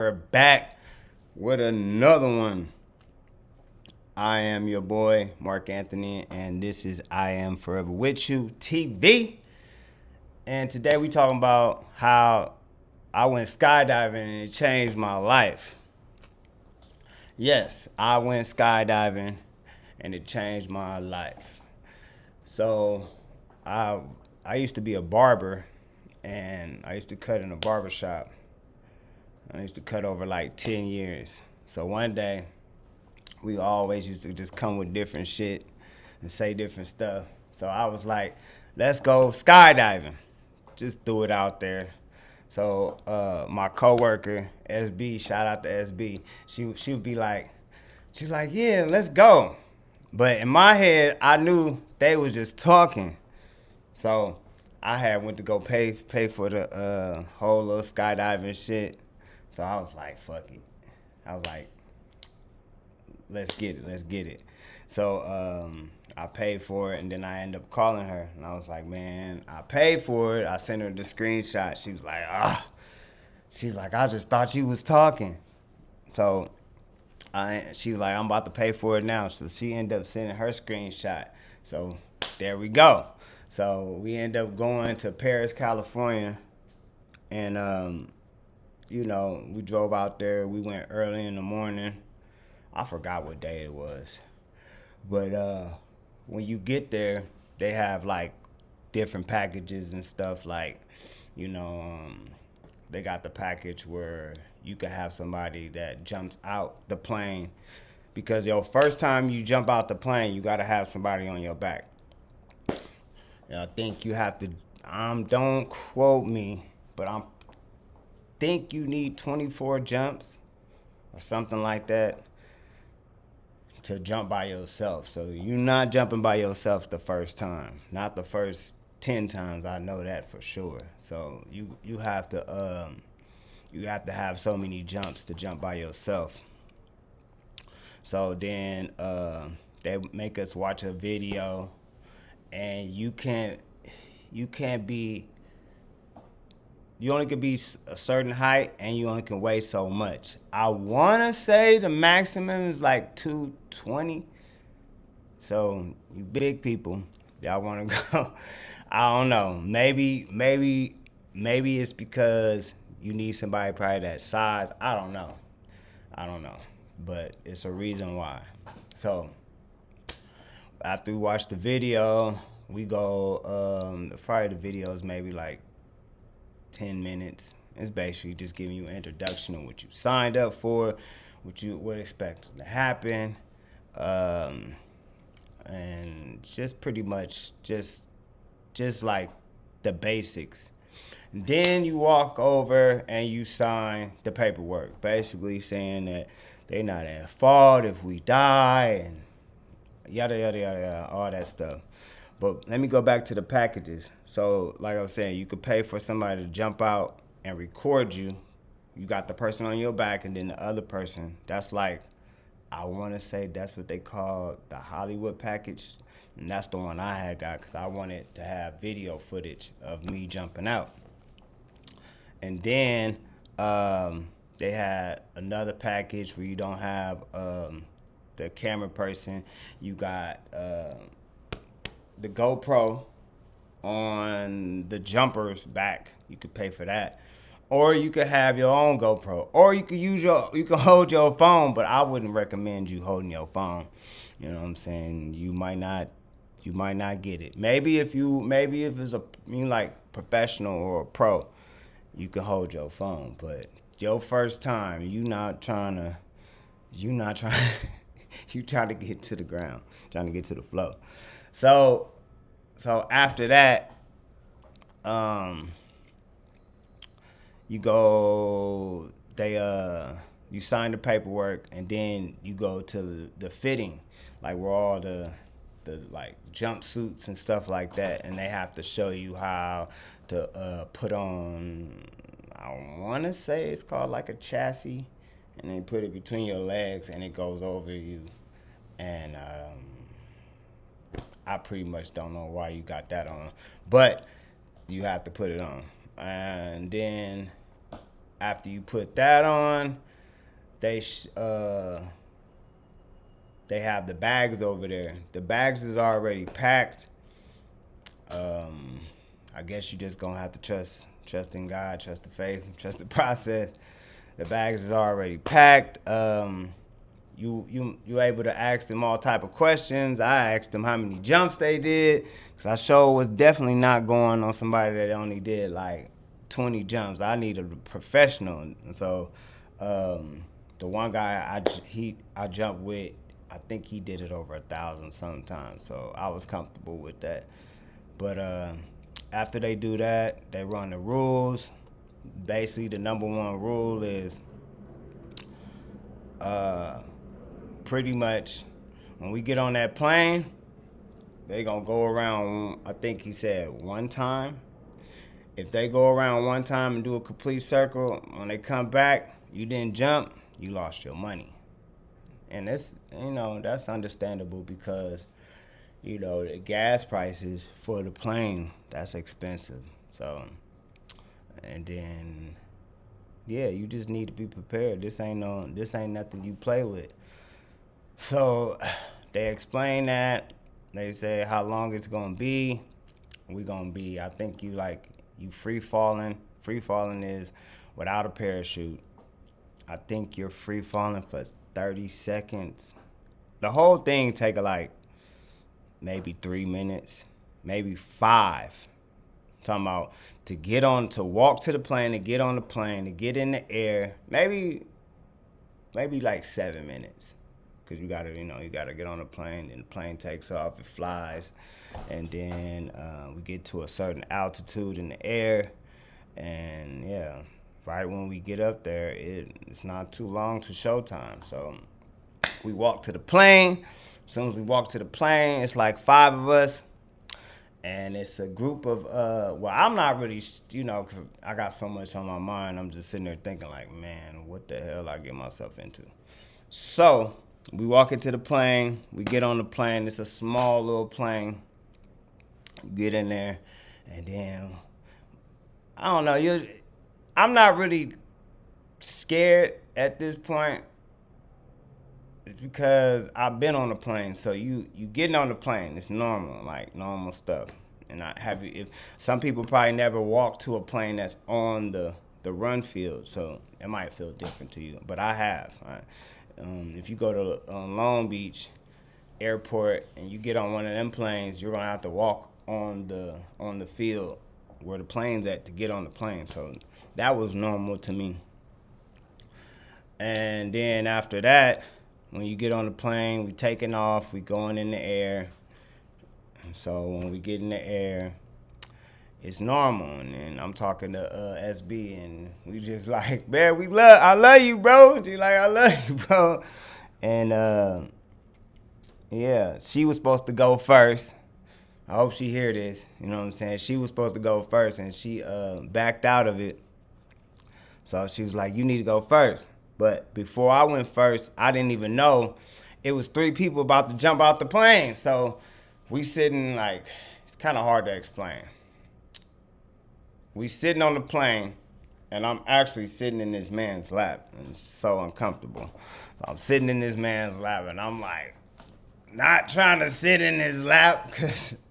We're back with another one. I am your boy, Mark Anthony, and this is I Am Forever With You TV. And today we talking about how I went skydiving and it changed my life. Yes, I went skydiving and it changed my life. So I I used to be a barber and I used to cut in a barber shop. I used to cut over like 10 years. So one day we always used to just come with different shit and say different stuff. So I was like, let's go skydiving. Just threw it out there. So my coworker, SB, shout out to SB, she would be like, she's like, yeah, let's go. But in my head, I knew they was just talking. So I had went to go pay for the whole little skydiving shit. So I was like, fuck it. I was like, let's get it. So I paid for it, and then I ended up calling her, and I was like, man, I paid for it. I sent her the screenshot. She was like, she's like, I just thought you was talking. So she was like, I'm about to pay for it now. So she ended up sending her screenshot. So there we go. So we end up going to Paris, California, and we drove out there. We went early in the morning. I forgot what day it was. But when you get there, they have like different packages and stuff. Like, you know, they got the package where you can have somebody that jumps out the plane. Because your first time you jump out the plane, you got to have somebody on your back. And I think you have to, don't quote me, but I think you need 24 jumps or something like that to jump by yourself. So you're not jumping by yourself the first time, not the first 10 times. I know that for sure. So you have to have so many jumps to jump by yourself. So then they make us watch a video, and you only can be a certain height, and you only can weigh so much. I want to say the maximum is like 220. So you big people, y'all want to go. I don't know. Maybe it's because you need somebody probably that size. I don't know. But it's a reason why. So after we watch the video, we go. Probably the video is maybe like 10 minutes. It's basically just giving you an introduction of what you signed up for, what you would expect to happen, and just pretty much just like the basics. Then you walk over and you sign the paperwork, basically saying that they're not at fault if we die and yada yada yada yada, all that stuff. But let me go back to the packages. So, like I was saying, you could pay for somebody to jump out and record you. You got the person on your back, and then the other person. That's like, I want to say that's what they call the Hollywood package. And that's the one I had got because I wanted to have video footage of me jumping out. And then they had another package where you don't have the camera person. You got the GoPro on the jumper's back. You could pay for that. Or you could have your own GoPro. Or you can hold your phone, but I wouldn't recommend you holding your phone. You know what I'm saying? You might not get it. Maybe if it's like professional or a pro, you can hold your phone. But your first time, you trying to get to the ground, trying to get to the floor. So after that, you go. You sign the paperwork, and then you go to the fitting, like where all the like jumpsuits and stuff like that, and they have to show you how to put on. I want to say it's called like a chassis, and they put it between your legs, and it goes over you, and I pretty much don't know why you got that on, but you have to put it on. And then After you put that on, they have the bags over there. The bags is already packed. I guess you just gonna have to trust in God, trust the faith, trust the process. The bags is already packed. You able to ask them all type of questions. I asked them how many jumps they did, because I sure was definitely not going on somebody that only did like 20 jumps. I need a professional. And so the one guy I jumped with, I think he did it over 1,000 sometimes. So I was comfortable with that. But after they do that, they run the rules. Basically, the number one rule is pretty much when we get on that plane, they gonna go around, I think he said one time. If they go around one time and do a complete circle, when they come back, you didn't jump, you lost your money. And that's, that's understandable because, the gas prices for the plane, that's expensive. So, and then, yeah, you just need to be prepared. This ain't nothing you play with. So they explain that. They say how long it's gonna be. We gonna be, I think you free falling. Free falling is without a parachute. I think you're free falling for 30 seconds. The whole thing take maybe 3 minutes, maybe 5. Talking about to walk to the plane, to get on the plane, to get in the air, maybe like 7 minutes. Because you gotta get on the plane, and the plane takes off, it flies, and then we get to a certain altitude in the air, and yeah, right when we get up there, it's not too long to showtime. So we walk to the plane. As soon as we walk to the plane, it's like 5 of us, and it's a group of I'm not really, because I got so much on my mind. I'm just sitting there thinking like, man, what the hell I get myself into? So we walk into the plane. We get on the plane. It's a small little plane. You get in there, and then I don't know. I'm not really scared at this point. It's because I've been on the plane. So you getting on the plane, it's normal, like normal stuff. And if some people probably never walked to a plane that's on the run field, so it might feel different to you. But I have. Right? If you go to Long Beach Airport and you get on one of them planes, you're gonna have to walk on the field where the plane's at to get on the plane. So that was normal to me. And then after that, when you get on the plane, we taking off, we going in the air. And so when we get in the air, it's normal. And then I'm talking to SB, and we just like, man, I love you, bro. And she's like, I love you, bro. And yeah, she was supposed to go first. I hope she hear this. You know what I'm saying? She was supposed to go first, and she backed out of it. So she was like, you need to go first. But before I went first, I didn't even know it was 3 people about to jump out the plane. So we sitting it's kind of hard to explain. We sitting on the plane, and I'm actually sitting in this man's lap, and it's so uncomfortable. So I'm sitting in this man's lap, and I'm like, not trying to sit in his lap, because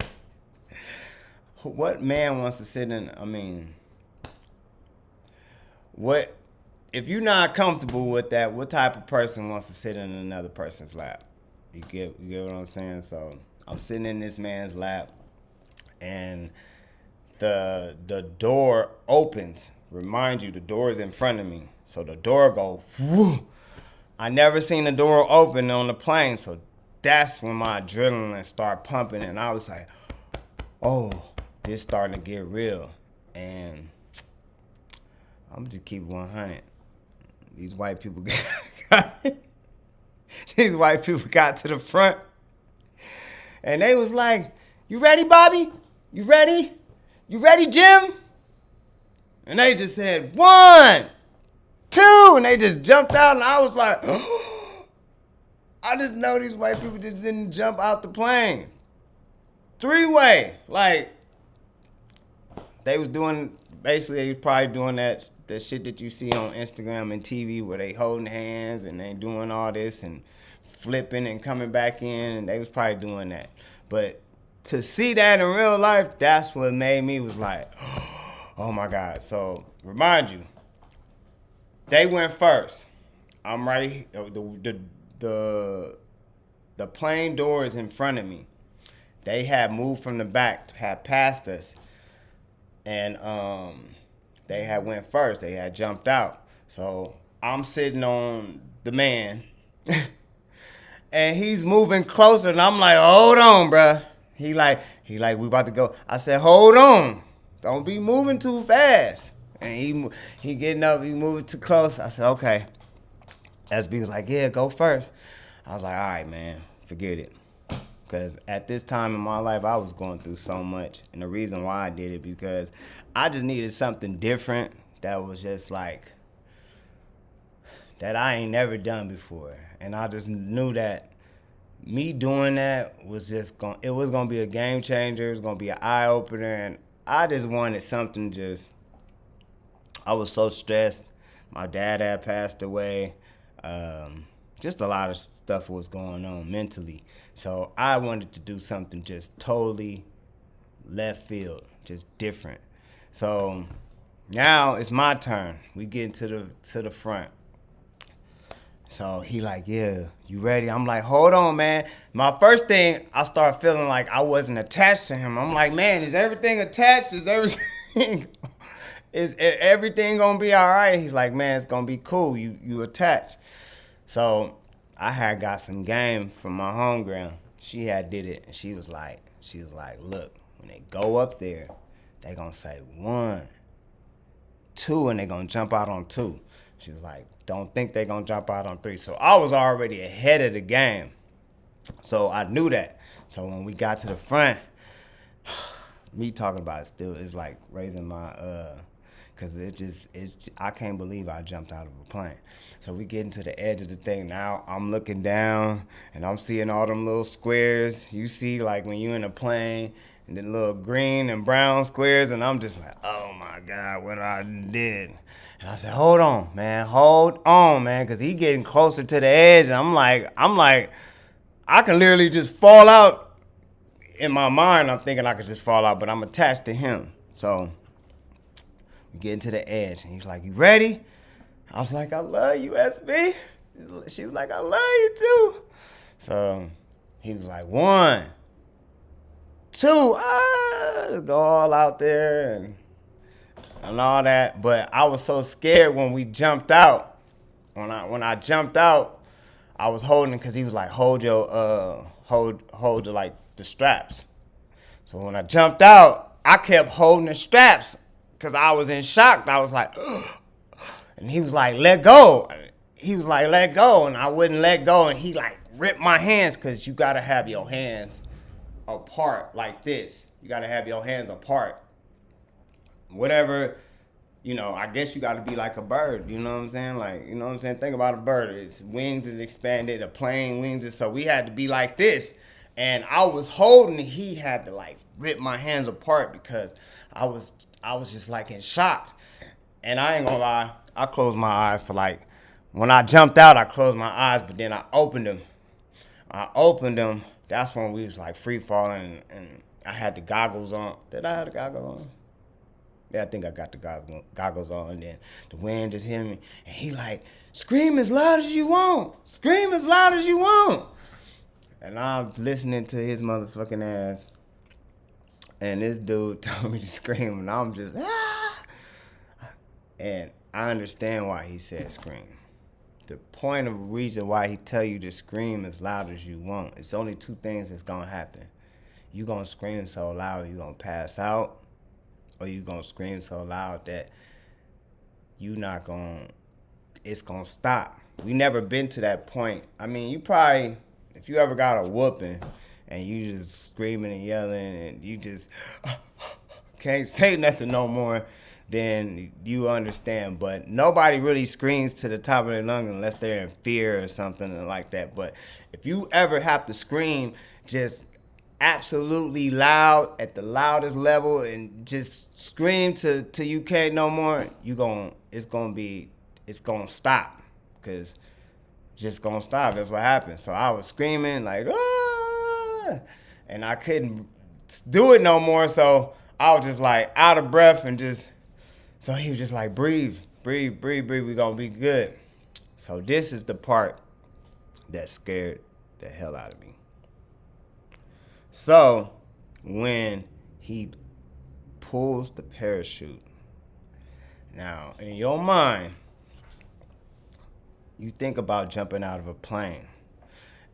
what man wants to sit in, what, if you're not comfortable with that, what type of person wants to sit in another person's lap? You get what I'm saying? So I'm sitting in this man's lap, and the door opens. Remind you, the door is in front of me. So the door go, whoo. I never seen the door open on the plane, so that's when my adrenaline started pumping, and I was like, oh, this starting to get real. And I'm just keep 100. These white people got to the front, and they was like, you ready, Bobby? You ready? You ready, Jim? And they just said, 1, 2, and they just jumped out, and I was like, oh. I just know these white people just didn't jump out the plane. 3-way, they was doing basically he was probably doing the shit that you see on Instagram and TV where they holding hands and they doing all this and flipping and coming back in, and they was probably doing that. But to see that in real life, that's what made me was like, oh my God. So remind you, they went first. I'm right. The plane door is in front of me. They had moved from the back, had passed us, and they had went first. They had jumped out. So I'm sitting on the man, and he's moving closer, and I'm like, hold on, bruh. He like, we about to go. I said, hold on, don't be moving too fast. And he getting up, he moving too close. I said, okay. SB was like, yeah, go first. I was like, all right, man, forget it. Because at this time in my life, I was going through so much. And the reason why I did it, because I just needed something different that was just like, that I ain't never done before. And I just knew that me doing that was just it was going to be a game changer. It was going to be an eye-opener. And I just wanted something just, I was so stressed. My dad had passed away. Just a lot of stuff was going on mentally. So I wanted to do something just totally left field, just different. So now it's my turn. We get to the front. So he like, yeah, you ready? I'm like, hold on, man. My first thing, I started feeling like I wasn't attached to him. I'm like, man, is everything attached? Is everything gonna be all right? He's like, man, it's gonna be cool. You attached. So I had got some game from my homegirl. She had did it, and she was like, look, when they go up there, they gonna say 1, 2, and they gonna jump out on 2. She was like, don't think they gonna jump out on 3. So I was already ahead of the game. So I knew that. So when we got to the front, me talking about it still is like raising my cause I can't believe I jumped out of a plane. So we getting to the edge of the thing. Now I'm looking down and I'm seeing all them little squares. You see like when you in a plane and the little green and brown squares, and I'm just like, oh my God, what I did. And I said, hold on, man, cause he getting closer to the edge, and I'm like, I can literally just fall out. In my mind, I'm thinking I could just fall out, but I'm attached to him. So we get to the edge, and he's like, you ready? I was like, I love you, SB. She was like, I love you too. So he was like, 1, 2, go all out there and all that. But I was so scared when we jumped out. When I jumped out, I was holding, because he was like, hold like the straps. So when I jumped out, I kept holding the straps because I was in shock. I was like, ugh. And he was like, let go. And I wouldn't let go. And he like ripped my hands, because you got to have your hands apart like this. You got to have your hands apart. Whatever, I guess you got to be like a bird. You know what I'm saying? Like, you know what I'm saying? Think about a bird. Its wings is expanded, a plane wings is, so we had to be like this. And I was holding it. He had to like rip my hands apart because I was just like in shock. And I ain't gonna lie, I closed my eyes for like, when I jumped out, I closed my eyes, but then I opened them. That's when we was like free falling, and I had the goggles on. Did I have the goggles on? Yeah, I think I got the goggles on, and then the wind just hit me. And he like, scream as loud as you want. Scream as loud as you want. And I'm listening to his motherfucking ass. And this dude told me to scream, and I'm just, ah. And I understand why he said scream. The point of reason why he tell you to scream as loud as you want, it's only 2 things that's gonna happen. You gonna scream so loud you gonna pass out, or you gonna scream so loud that it's gonna stop. We never been to that point. I mean, you probably, if you ever got a whooping and you just screaming and yelling and you just can't say nothing no more, then you understand. But nobody really screams to the top of their lungs unless they're in fear or something like that. But if you ever have to scream, just absolutely loud at the loudest level and just scream to you can't no more, it's gonna stop, because just gonna stop. That's what happened. So I was screaming like, ah, and I couldn't do it no more. So I was just like out of breath and just. So he was just like, breathe, breathe, breathe, breathe. We gonna be good. So this is the part that scared the hell out of me. So when he pulls the parachute, now in your mind, you think about jumping out of a plane.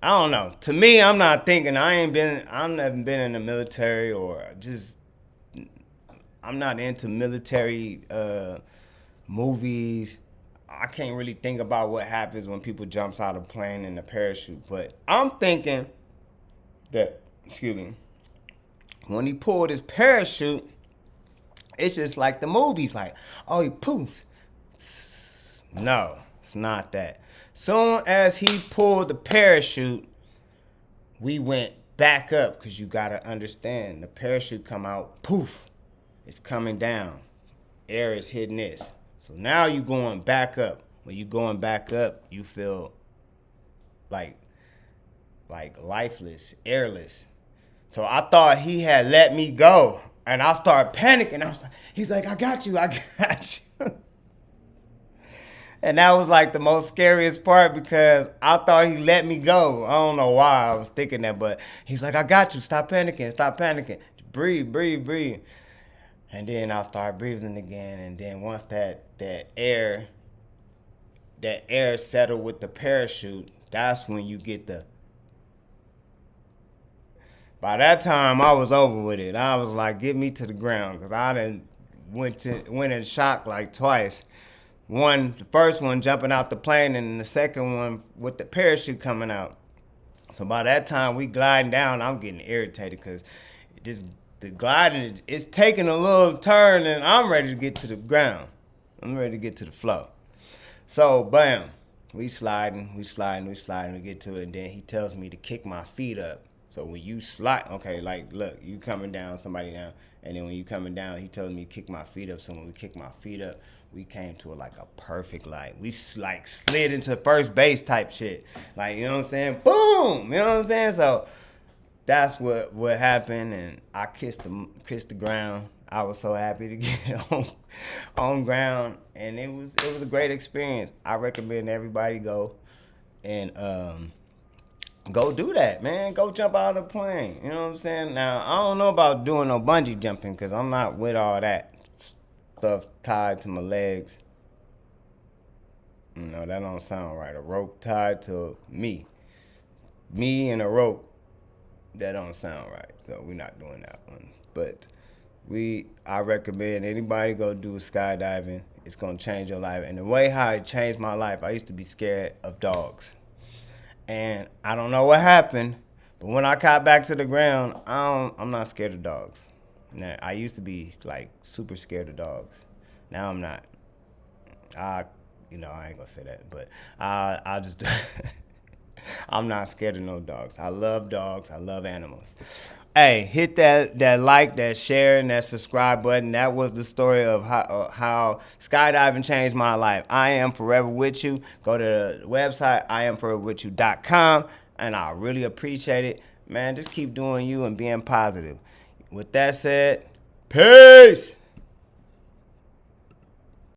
I don't know. To me, I'm not thinking. I've never been in the military, or just, I'm not into military movies. I can't really think about what happens when people jumps out of a plane in a parachute. But I'm thinking that, excuse me, when he pulled his parachute, it's just like the movies, like, oh, he poofs. No, it's not that. Soon as he pulled the parachute, we went back up, because you got to understand, the parachute come out, poof, it's coming down. Air is hitting this. So now you going back up. When you going back up, you feel like lifeless, airless. So I thought he had let me go, and I started panicking. I was like, he's like, I got you. And that was like the most scariest part, because I thought he let me go. I don't know why I was thinking that, but he's like, I got you. Stop panicking. Stop panicking. Breathe, breathe, breathe. And then I started breathing again. And then once that air settled with the parachute, that's when you get the. By that time, I was over with it. I was like, get me to the ground, because I done went in shock like twice. The first one jumping out the plane, and the second one with the parachute coming out. So by that time we gliding down, I'm getting irritated, because the gliding is taking a little turn, and I'm ready to get to the ground. I'm ready to get to the floor. So bam, we sliding, we get to it, and then he tells me to kick my feet up. So when you slide, okay, like, look, you coming down, somebody down, and then when you coming down, he tells me to kick my feet up. So when we kick my feet up, we came to a perfect light. We like slid into first base type shit. Like, you know what I'm saying? Boom! You know what I'm saying? So that's what happened, and I kissed the ground. I was so happy to get on ground, and it was a great experience. I recommend everybody go and go do that, man. Go jump out of a plane. You know what I'm saying? Now, I don't know about doing no bungee jumping, because I'm not with all that stuff tied to my legs. No, that don't sound right. A rope tied to me. Me and a rope. That don't sound right. So we're not doing that one. But I recommend anybody go do skydiving. It's going to change your life. And the way how it changed my life, I used to be scared of dogs. And I don't know what happened, but when I got back to the ground, I'm not scared of dogs. Now, I used to be like super scared of dogs. Now I'm not. I ain't gonna say that, but I just I'm not scared of no dogs. I love dogs. I love animals. Hey, hit that like, that share, and that subscribe button. That was the story of how skydiving changed my life. I am forever with you. Go to the website, iamforeverwithyou.com, and I really appreciate it. Man, just keep doing you and being positive. With that said, peace!